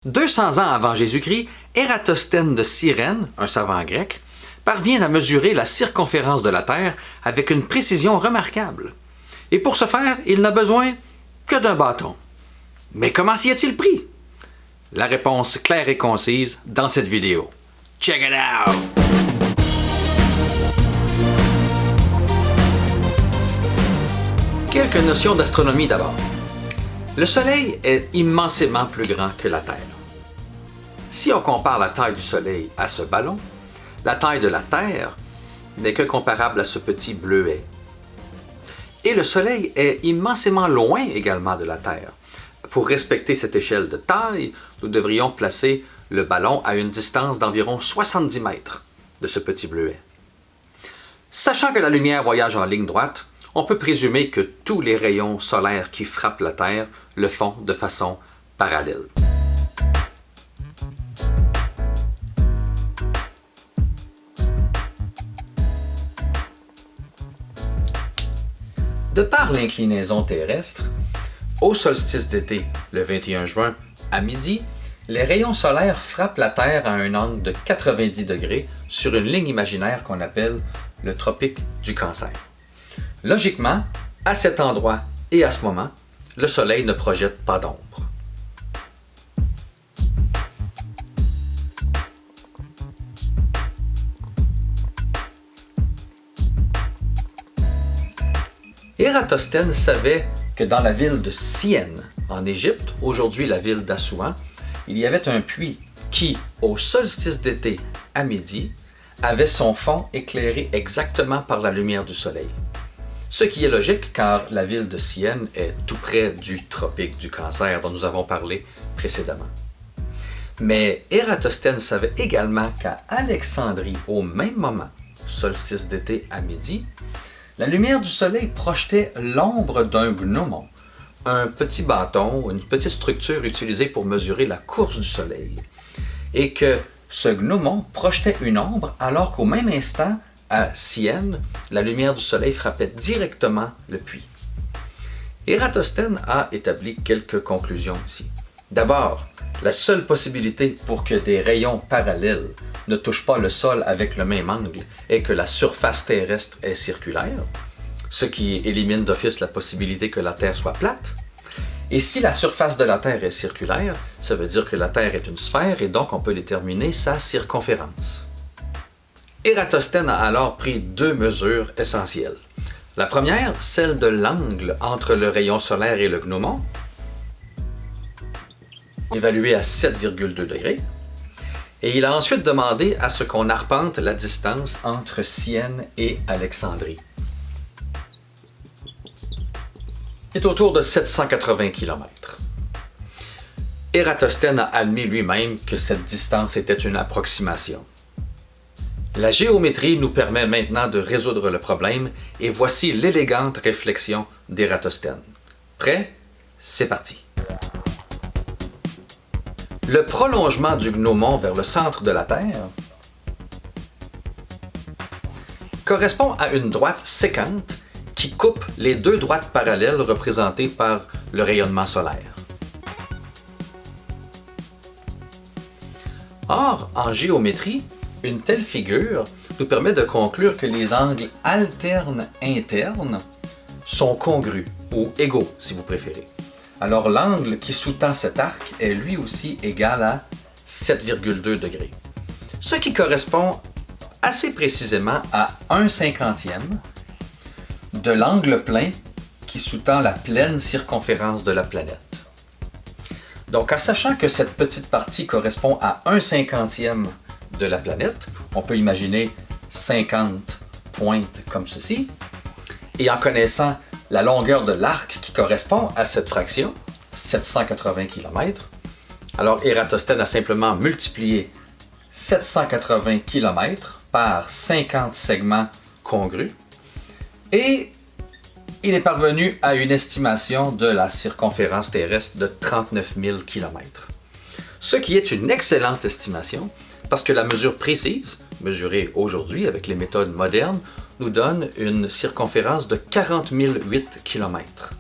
200 ans avant Jésus-Christ, Ératosthène de Cyrène, un savant grec, parvient à mesurer la circonférence de la Terre avec une précision remarquable. Et pour ce faire, il n'a besoin que d'un bâton. Mais comment s'y est-il pris? La réponse claire et concise dans cette vidéo. Check it out! Quelques notions d'astronomie d'abord. Le Soleil est immensément plus grand que la Terre. Si on compare la taille du Soleil à ce ballon, la taille de la Terre n'est que comparable à ce petit bleuet. Et le Soleil est immensément loin également de la Terre. Pour respecter cette échelle de taille, nous devrions placer le ballon à une distance d'environ 70 mètres de ce petit bleuet. Sachant que la lumière voyage en ligne droite, on peut présumer que tous les rayons solaires qui frappent la Terre le font de façon parallèle. De par l'inclinaison terrestre, au solstice d'été, le 21 juin, à midi, les rayons solaires frappent la Terre à un angle de 90 degrés sur une ligne imaginaire qu'on appelle le tropique du Cancer. Logiquement, à cet endroit et à ce moment, le Soleil ne projette pas d'ombre. Ératosthène savait que dans la ville de Syène, en Égypte, aujourd'hui la ville d'Assouan, il y avait un puits qui, au solstice d'été à midi, avait son fond éclairé exactement par la lumière du Soleil. Ce qui est logique car la ville de Syène est tout près du tropique du Cancer dont nous avons parlé précédemment. Mais Ératosthène savait également qu'à Alexandrie, au même moment, solstice d'été à midi, la lumière du Soleil projetait l'ombre d'un gnomon, un petit bâton, une petite structure utilisée pour mesurer la course du Soleil, et que ce gnomon projetait une ombre alors qu'au même instant, à Syène, la lumière du Soleil frappait directement le puits. Ératosthène a établi quelques conclusions ici. D'abord, la seule possibilité pour que des rayons parallèles ne touchent pas le sol avec le même angle est que la surface terrestre est circulaire, ce qui élimine d'office la possibilité que la Terre soit plate. Et si la surface de la Terre est circulaire, ça veut dire que la Terre est une sphère et donc on peut déterminer sa circonférence. Ératosthène a alors pris deux mesures essentielles. La première, celle de l'angle entre le rayon solaire et le gnomon, évalué à 7,2 degrés. Et il a ensuite demandé à ce qu'on arpente la distance entre Syène et Alexandrie. C'est autour de 780 km. Ératosthène a admis lui-même que cette distance était une approximation. La géométrie nous permet maintenant de résoudre le problème et voici l'élégante réflexion d'Ératosthène. Prêt? C'est parti! Le prolongement du gnomon vers le centre de la Terre correspond à une droite sécante qui coupe les deux droites parallèles représentées par le rayonnement solaire. Or, en géométrie, une telle figure nous permet de conclure que les angles alternes internes sont congrus, ou égaux si vous préférez. Alors l'angle qui sous-tend cet arc est lui aussi égal à 7,2 degrés. Ce qui correspond assez précisément à 1/50e de l'angle plein qui sous-tend la pleine circonférence de la planète. Donc en sachant que cette petite partie correspond à 1/50e de la planète, on peut imaginer 50 pointes comme ceci, et en connaissant la longueur de l'arc qui correspond à cette fraction, 780 km, alors Ératosthène a simplement multiplié 780 km par 50 segments congrus, et il est parvenu à une estimation de la circonférence terrestre de 39 000 km. Ce qui est une excellente estimation, parce que la mesure précise, mesurée aujourd'hui avec les méthodes modernes, nous donne une circonférence de 40 008 km.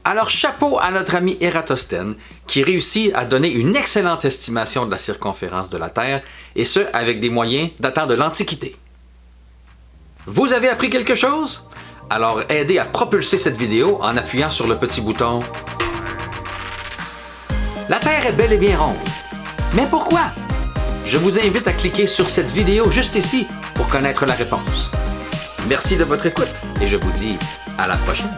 Alors chapeau à notre ami Ératosthène qui réussit à donner une excellente estimation de la circonférence de la Terre, et ce avec des moyens datant de l'Antiquité. Vous avez appris quelque chose? Alors aidez à propulser cette vidéo en appuyant sur le petit bouton. La Terre est bel et bien ronde. Mais pourquoi? Je vous invite à cliquer sur cette vidéo juste ici pour connaître la réponse. Merci de votre écoute et je vous dis à la prochaine.